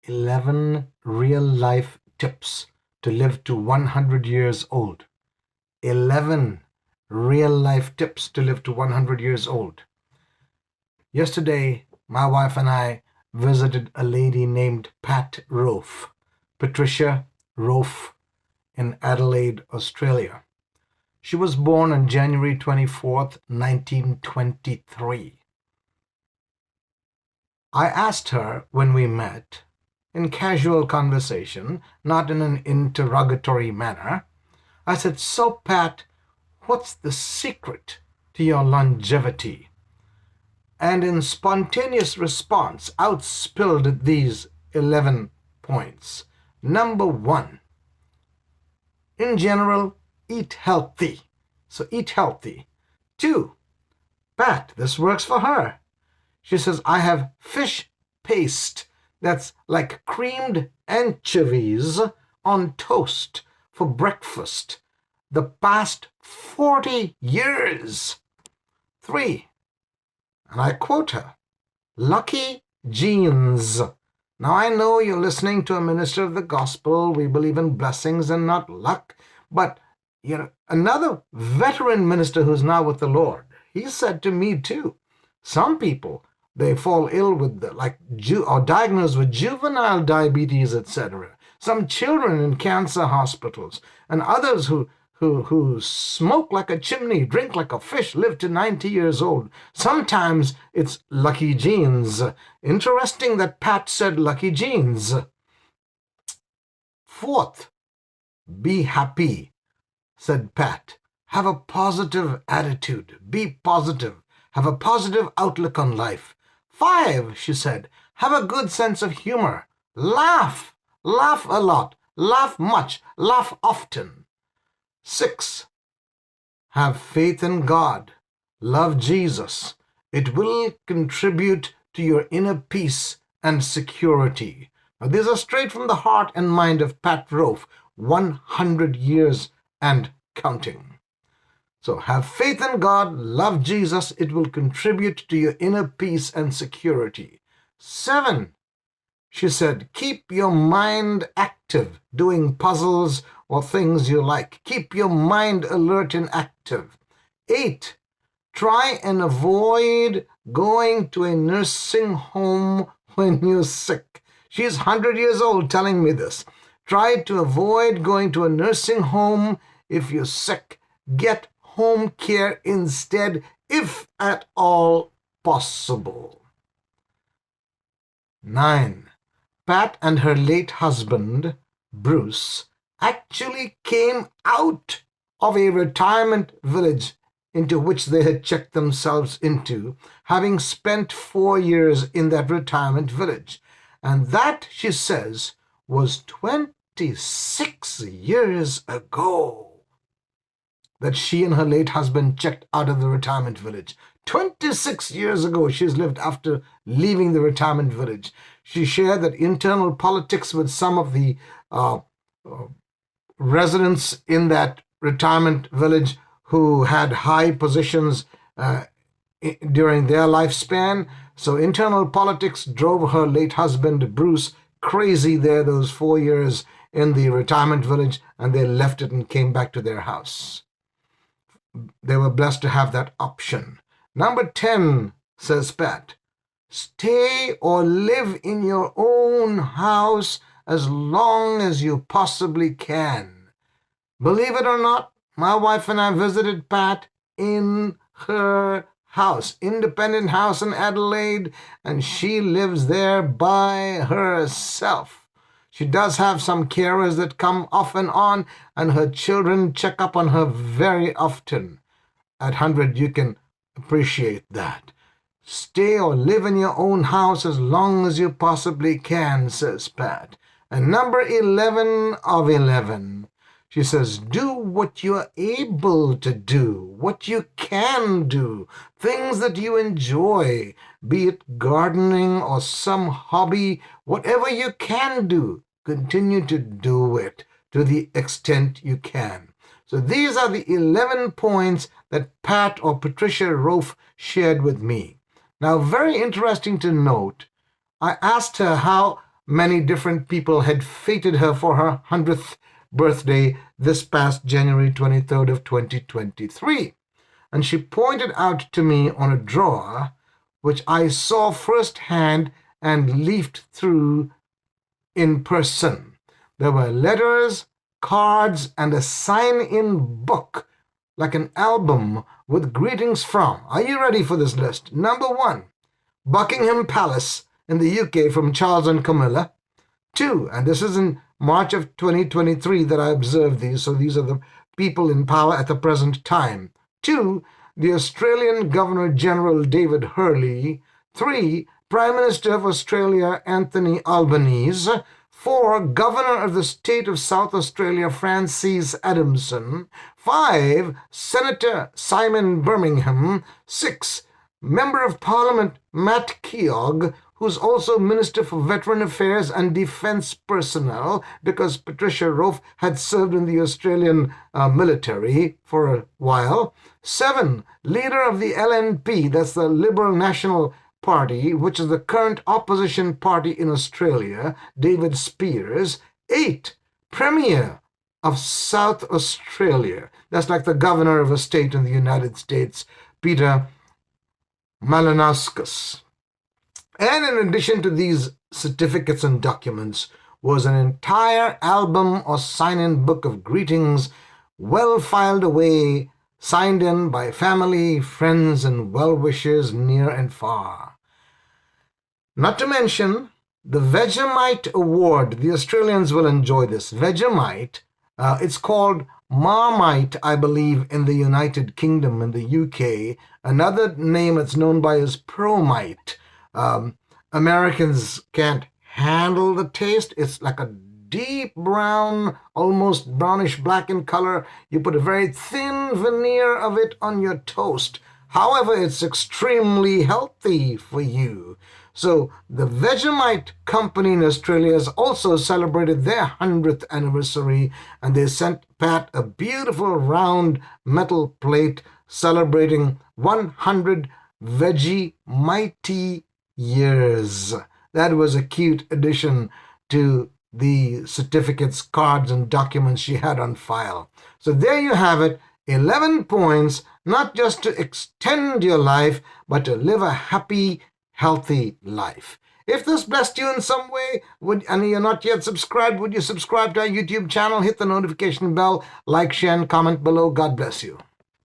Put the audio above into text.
11 real-life tips to live to 100 years old. 11 real-life tips to live to 100 years old. Yesterday, my wife and I visited a lady named Patricia Rofe, in Adelaide, Australia. She was born on January 24th, 1923. I asked her when we met, in casual conversation, not in an interrogatory manner, I said, "So, Pat, what's the secret to your longevity?" And in spontaneous response, outspilled these 11 points. Number 1, in general, eat healthy. So eat healthy. 2, Pat, this works for her. She says, I have fish paste that's like creamed anchovies on toast for breakfast the past 40 years. 3, and I quote her, lucky genes. Now, I know you're listening to a minister of the gospel. We believe in blessings and not luck. But, another veteran minister who's now with the Lord, he said to me too, some people, they fall ill with or diagnosed with juvenile diabetes, etc. Some children in cancer hospitals, and others who smoke like a chimney, drink like a fish, live to 90 years old. Sometimes it's lucky genes. Interesting that Pat said lucky genes. 4th, be happy, said Pat. Have a positive attitude. Be positive. Have a positive outlook on life. 5, she said, have a good sense of humor. Laugh. Laugh a lot. Laugh much. Laugh often. 6, have faith in God. Love Jesus. It will contribute to your inner peace and security. Now, these are straight from the heart and mind of Pat Rofe, 100 years and counting. So have faith in God, love Jesus. It will contribute to your inner peace and security. 7, she said, keep your mind active, doing puzzles or things you like. Keep your mind alert and active. 8, try and avoid going to a nursing home when you're sick. She's 100 years old telling me this. Try to avoid going to a nursing home if you're sick. Get home care instead, if at all possible. 9, Pat and her late husband, Bruce, actually came out of a retirement village into which they had checked themselves into, having spent 4 years in that retirement village. And that, she says, was 26 years ago that she and her late husband checked out of the retirement village. 26 years ago, she's lived after leaving the retirement village. She shared that internal politics with some of the residents in that retirement village who had high positions during their lifespan. So internal politics drove her late husband, Bruce, crazy there those 4 years in the retirement village, and they left it and came back to their house. They were blessed to have that option. Number 10, says Pat, stay or live in your own house as long as you possibly can. Believe it or not, my wife and I visited Pat in her house, independent house in Adelaide, and she lives there by herself. She does have some carers that come off and on, and her children check up on her very often. At 100, you can appreciate that. Stay or live in your own house as long as you possibly can, says Pat. And number 11 of 11, she says, do what you are able to do, what you can do, things that you enjoy, be it gardening or some hobby, whatever you can do, continue to do it to the extent you can. So these are the 11 points that Pat or Patricia Rofe shared with me. Now, very interesting to note, I asked her how many different people had feted her for her 100th birthday this past January 23rd of 2023. And she pointed out to me on a drawer, which I saw firsthand and leafed through in person. There were letters, cards, and a sign-in book, like an album with greetings from. Are you ready for this list? Number 1, Buckingham Palace in the UK from Charles and Camilla. 2, and this is in March of 2023 that I observed these, so these are the people in power at the present time. 2, the Australian Governor-General David Hurley. 3, Prime Minister of Australia Anthony Albanese. 4, Governor of the State of South Australia Francis Adamson. 5, Senator Simon Birmingham. 6, Member of Parliament Matt Keogh, who's also Minister for Veteran Affairs and Defence Personnel, because Patricia Rofe had served in the Australian military for a while. 7, Leader of the LNP, that's the Liberal National Party, which is the current opposition party in Australia, David Spears. 8, Premier of South Australia, that's like the governor of a state in the United States, Peter Malinauskas. And in addition to these certificates and documents was an entire album or sign-in book of greetings, well filed away, signed in by family, friends, and well-wishers near and far. Not to mention the Vegemite Award. The Australians will enjoy this. Vegemite, it's called Marmite, I believe, in the United Kingdom, in the UK. Another name it's known by is Promite. Americans can't handle the taste. It's like a deep brown, almost brownish black in color. You put a very thin veneer of it on your toast. However, it's extremely healthy for you. So the Vegemite company in Australia has also celebrated their 100th anniversary, and they sent Pat a beautiful round metal plate celebrating 100 Vegemite years. That was a cute addition to the certificates, cards, and documents she had on file. So there you have it, 11 points, not just to extend your life, but to live a happy, healthy life. If this blessed you in some way, and you're not yet subscribed, would you subscribe to our YouTube channel, hit the notification bell, like, share, and comment below. God bless you.